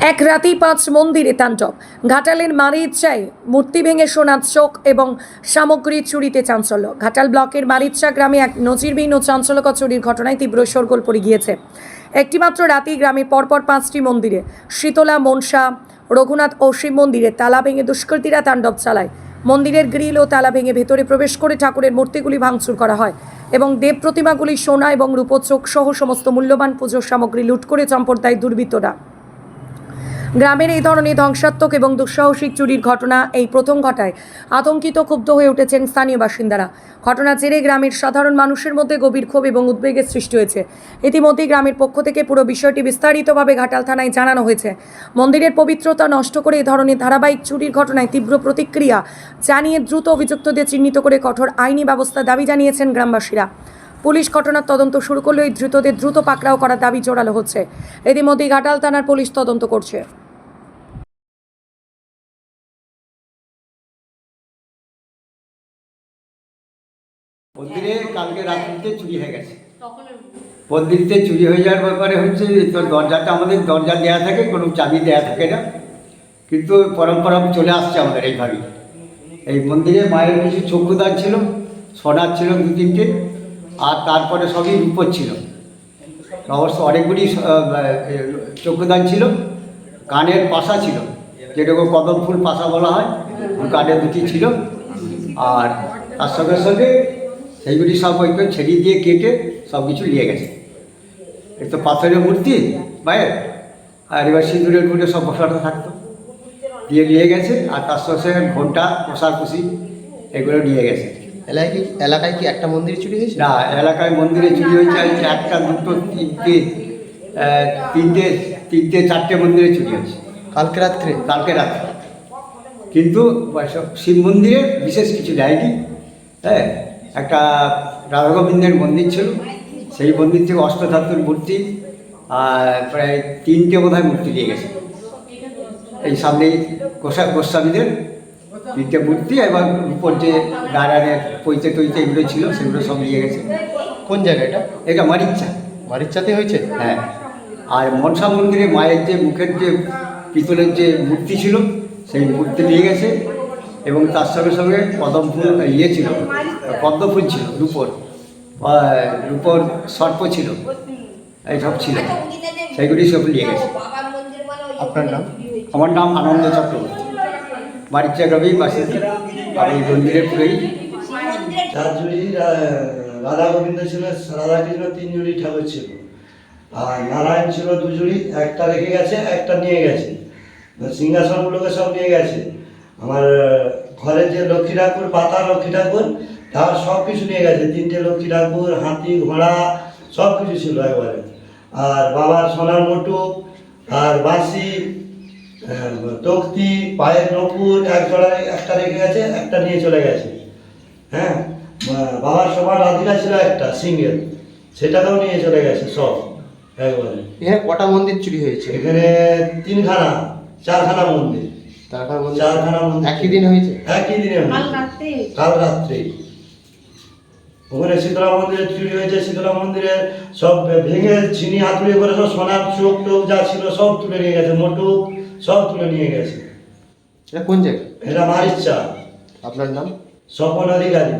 এক রাতেই 5 মন্দিরে তাণ্ডব। ঘাটালের মারিচায় মূর্তি ভেঙে সোনার চোখ এবং সামগ্রী চুরিতে চাঞ্চল্য। ঘাটাল ব্লকের মারিচা গ্রামে এক নজিরবিহীন ও চাঞ্চল্যকর চুরির ঘটনায় তীব্র শোরগোল পড়ে গিয়েছে। একটিমাত্র রাতেই গ্রামের পরপর 5টি মন্দিরে শীতলা, মনসা, রঘুনাথ ও শিব মন্দিরে তালা ভেঙে দুষ্কৃতীরা তাণ্ডব চালায়। মন্দিরের গ্রিল ও তালা ভেঙে ভেতরে প্রবেশ করে ঠাকুরের মূর্তিগুলি ভাঙচুর করা হয় এবং দেব প্রতিমাগুলি, সোনা এবং রূপোর চোখ সহ সমস্ত মূল্যবান পুজোর সামগ্রী লুট করে চম্পট দেয় দুর্বৃত্তরা। গ্রামের এই ধরনের ধ্বংসাত্মক এবং দুঃসাহসিক চুরির ঘটনা এই প্রথম ঘটায় আতঙ্কিত ক্ষুব্ধ হয়ে উঠেছেন স্থানীয় বাসিন্দারা। ঘটনার জেরে গ্রামের সাধারণ মানুষের মধ্যে গভীর ক্ষোভ এবং উদ্বেগের সৃষ্টি হয়েছে। ইতিমধ্যেই গ্রামের পক্ষ থেকে পুরো বিষয়টি বিস্তারিতভাবে ঘাটাল থানায় জানানো হয়েছে। মন্দিরের পবিত্রতা নষ্ট করে এই ধরনের ধারাবাহিক চুরির ঘটনায় তীব্র প্রতিক্রিয়া জানিয়ে দ্রুত অভিযুক্তদের চিহ্নিত করে কঠোর আইনি ব্যবস্থা দাবি জানিয়েছেন গ্রামবাসীরা। পুলিশ ঘটনার তদন্ত শুরু করলেও এই ধৃতদের দ্রুত পাকড়াও করার দাবি জোরালো হচ্ছে। ইতিমধ্যেই ঘাটাল থানার পুলিশ তদন্ত করছে। মন্দিরে কালকে রাত্রিতে চুরি হয়ে গেছে। মন্দিরতে চুরি হয়ে যাওয়ার ব্যাপারে হচ্ছে তো দরজাটা আমাদের দরজা দেওয়া থাকে, কোনো চাবি দেওয়া থাকে না, কিন্তু পরম্পরা চলে আসছে আমাদের এইভাবেই। এই মন্দিরে মায়ের কিছু চক্ষুদান ছিল, সোনার ছিল 2-3টে, আর তারপরে সবই রূপোর ছিল। অবশ্য অনেকগুলি চক্ষুদান ছিল। কানের পাশা ছিল, যেটাকে কদম ফুল পাশা বলা হয়, কানে 2টি ছিল। আর তার সঙ্গে সঙ্গে সেইগুলি সব ওইকে ছেড়ি দিয়ে কেটে সব কিছু নিয়ে গেছে। এই তো পাথরের মূর্তি মায়ের, আর এবার সিঁদুরের গুঁড়ে সব বসাটা থাকতো, দিয়ে নিয়ে গেছে। আর তার সঙ্গে সঙ্গে ঘন্টা, কষাকুষি এগুলো নিয়ে গেছে। এলাকায় কি একটা মন্দির চুরি হয়েছে? না, এলাকায় মন্দিরে চুরি হয়েছে 1টা, 2টো, 3টে, 4টে মন্দিরে চুরি হয়েছে কালকে রাত্রে। কিন্তু শিব মন্দিরে বিশেষ কিছু দেয়নি। হ্যাঁ, একটা রাধা গোবিন্দের মন্দির ছিল, সেই মন্দির থেকে অষ্টধাতুর মূর্তি আর প্রায় 3টে বোধহয় মূর্তি নিয়ে গেছে। এই সামনেই গোস্বামীদের 3টে মূর্তি এবং উপর যে নারায়ণের পৈতে এগুলো ছিল সেগুলো সব নিয়ে গেছে। কোন জায়গাটা? এটা মারিচাতে হয়েছে। হ্যাঁ, আর মনসা মন্দিরে মায়ের যে মুখের যে পিতলের যে মূর্তি ছিল সেই মূর্তি নিয়ে গেছে, এবং তার সঙ্গে সঙ্গে কদম ফুল ছিল, পদ্ম ফুল ছিল, রূপোর সর্প ছিল, এইসব ছিল, সেইগুলি সব নিয়ে গেছে। আপনার নাম? আমার নাম আনন্দ চক্রবর্তী, মারিচা গ্রামেই বাসিন্দা। আমি মন্দিরের পুরোই 4 জুড়ি রাধা গোবিন্দ ছিল, রাধাকৃষ্ণ 3 জুড়ি ঠাকুর ছিল, আর নারায়ণ ছিল 2 জুড়ি, একটা রেখে গেছে, একটা নিয়ে গেছে। সিংহাসনগুলোকে সব নিয়ে গেছে। আমার ঘরে যে লক্ষ্মী ঠাকুর, পাতা লক্ষ্মী ঠাকুর, তার সব কিছু নিয়ে গেছে। 3টে লক্ষ্মী ঠাকুর, হাতি, ঘোড়া সব কিছু ছিল একবারে। আর বাবার সোনার মুটুক, আর বাঁশি, তক্তি, পায়ের নপুর একটা রেখে গেছে, একটা নিয়ে চলে গেছে। হ্যাঁ, বাবার সবার রাধিকা ছিল একটা সিঙ্গেল, সেটাকেও নিয়ে চলে গেছে সব একবারে। এখানে কটা মন্দির চুরি হয়েছে? এখানে 4খানা মন্দির। 4খানা মন্দির একই দিনে হয়েছে? একই দিনে কাল রাত্রে। ওখানে শীতলা মন্দিরে চুরি হয়েছে। শীতলা মন্দিরে সব ভেঙে ছিনি হাতুড়ি করে সব সোনার চোখ টোক যা ছিল সব তুলে নিয়ে গেছে, মোটুক সব তুলে নিয়ে গেছে। এটা কোন জায়গা? এটা মারিচা। আপনার নাম? স্বপন অধিকারী।